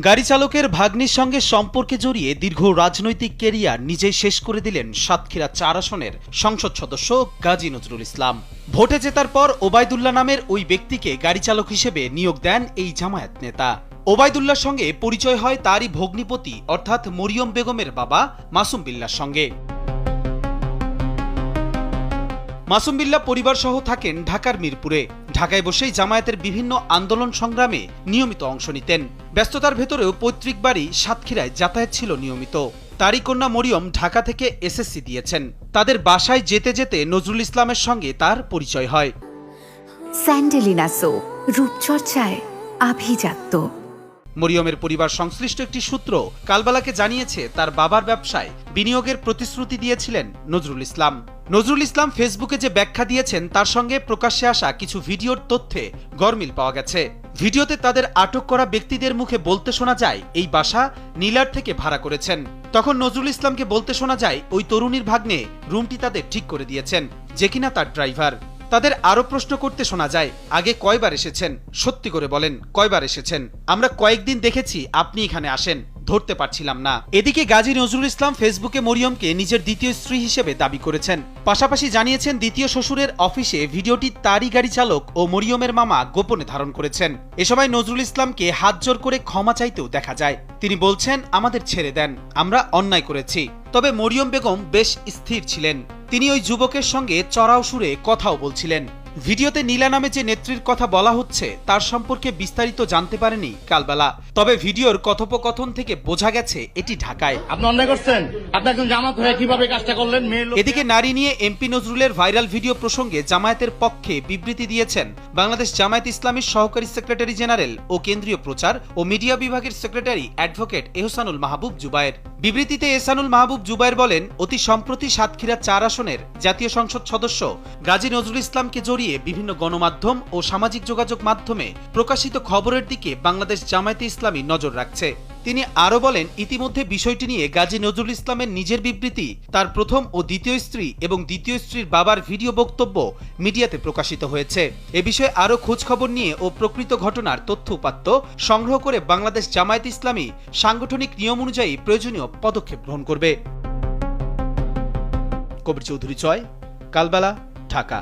গাড়ি চালকের ভাগ্নির সঙ্গে সম্পর্কে জড়িয়ে দীর্ঘ রাজনৈতিক ক্যারিয়ার নিজেই শেষ করে দিলেন সাতক্ষীরা ৪ আসনের সংসদ সদস্য গাজী নজরুল ইসলাম। ভোটে জেতার পর ওবায়দুল্লাহ নামের ওই ব্যক্তিকে গাড়ি চালক হিসেবে নিয়োগ দেন এই জামায়াত নেতা। ওবায়দুল্লাহর সঙ্গে পরিচয় হয় তারই ভগ্নিপতি অর্থাৎ মরিয়ম বেগমের বাবা মাসুম বিল্লাহর সঙ্গে। মাসুম বিল্লাহ পরিবার সহ থাকেন ঢাকার মিরপুরে। ঢাকায় বসেই জামায়াতের বিভিন্ন আন্দোলন সংগ্রামে নিয়মিত অংশ নিতেন। ব্যস্ততার ভেতরেও পৈতৃক বাড়ি সাতক্ষীরায় যাতায়াত ছিল নিয়মিত। তারই কন্যা মরিয়ম ঢাকা থেকে এসএসসি দিয়েছেন। তাদের বাসায় যেতে যেতে নজরুল ইসলামের সঙ্গে তার পরিচয় হয়। স্যান্ডেলিনা সো, রূপচর্চায় আভিজাত্য। মরিয়মের পরিবার সংশ্লিষ্ট একটি সূত্র কালবেলাকে জানিয়েছে, তার বাবার ব্যবসায় বিনিয়োগের প্রতিশ্রুতি দিয়েছিলেন নজরুল ইসলাম। নজরুল ইসলাম ফেসবুকে যে ব্যাখ্যা দিয়েছেন তার সঙ্গে প্রকাশ্যে আসা কিছু ভিডিওর তথ্যে গরমিল পাওয়া গেছে। ভিডিওতে তাদের আটক করা ব্যক্তিদের মুখে বলতে শোনা যায় এই বাসা নীলার থেকে ভাড়া করেছেন। তখন নজরুল ইসলামকে বলতে শোনা যায় ওই তরুণীর ভাগ্নে রুমটি তাদের ঠিক করে দিয়েছেন, যে কিনা তার ড্রাইভার। তাদের আরো প্রশ্ন করতে শোনা যায়, আগে কয়বার এসেছেন, সত্যি করে বলেন কয়বার এসেছেন? আমরা কয়েকদিন দেখেছি আপনি এখানে আসেন, ধরতে পারছিলাম না। এদিকে গাজী নজরুল ইসলাম ফেসবুকে মরিয়মকে নিজের দ্বিতীয় স্ত্রী হিসেবে দাবি করেছেন। পাশাপাশি জানিয়েছেন দ্বিতীয় শ্বশুরের অফিসে ভিডিওটি তারই গাড়ি চালক ও মরিয়মের মামা গোপনে ধারণ করেছেন। এ সময় নজরুল ইসলামকে হাত জোর করে ক্ষমা চাইতেও দেখা যায়। তিনি বলছেন, আমাদের ছেড়ে দেন, আমরা অন্যায় করেছি। তবে মরিয়ম বেগম বেশ স্থির ছিলেন। তিনি ওই যুবকের সঙ্গে চড়াও সুরে কথাও বলছিলেন। ভিডিওতে নীলা নামে যে নেত্রীর কথা বলা হচ্ছে তার সম্পর্কে বিস্তারিত জানতে পারেনি কালবেলা। তবে ভিডিওর কথোপকথন থেকে বোঝা গেছে এটি ঢাকায়। আপনি অন্যায় করছেন, আপনি একজন জামাত হয়ে কিভাবে কাজটা করলেন? এদিকে নারী নিয়ে এমপি নজরুলের ভাইরাল ভিডিও প্রসঙ্গে জামায়াতের পক্ষে বিবৃতি দিয়েছেন বাংলাদেশ জামায়াত ইসলামীর সহকারী সেক্রেটারি জেনারেল ও কেন্দ্রীয় প্রচার ও মিডিয়া বিভাগের সেক্রেটারি অ্যাডভোকেট এহসানুল মাহবুব জুবায়ের। বিবৃতিতে এহসানুল মাহবুব জুবায়ের বলেন, অতি সম্প্রতি সাতক্ষীরা ৪ আসনের জাতীয় সংসদ সদস্য গাজী নজরুল ইসলামকে জড়িয়ে বিভিন্ন গণমাধ্যম ও সামাজিক যোগাযোগ মাধ্যমে প্রকাশিত খবরের দিকে বাংলাদেশ জামায়াতে ইসলামী নজর রাখছে। তিনি আরো বলেন, ইতিমধ্যে বিষয়টি নিয়ে গাজী নজরুল ইসলামের নিজের বিবৃতি, তার প্রথম ও দ্বিতীয় স্ত্রী এবং দ্বিতীয় স্ত্রীর বাবার ভিডিও বক্তব্য মিডিয়াতে প্রকাশিত হয়েছে। এ বিষয়ে আরো খোঁজ খবর নিয়ে ও প্রকৃত ঘটনার তথ্য উপাত্ত সংগ্রহ করে বাংলাদেশ জামায়াতে ইসলামী সাংগঠনিক নিয়ম অনুযায়ী প্রয়োজনীয় পদক্ষেপ গ্রহণ করবে। কবির চৌধুরী, কালবেলা, ঢাকা।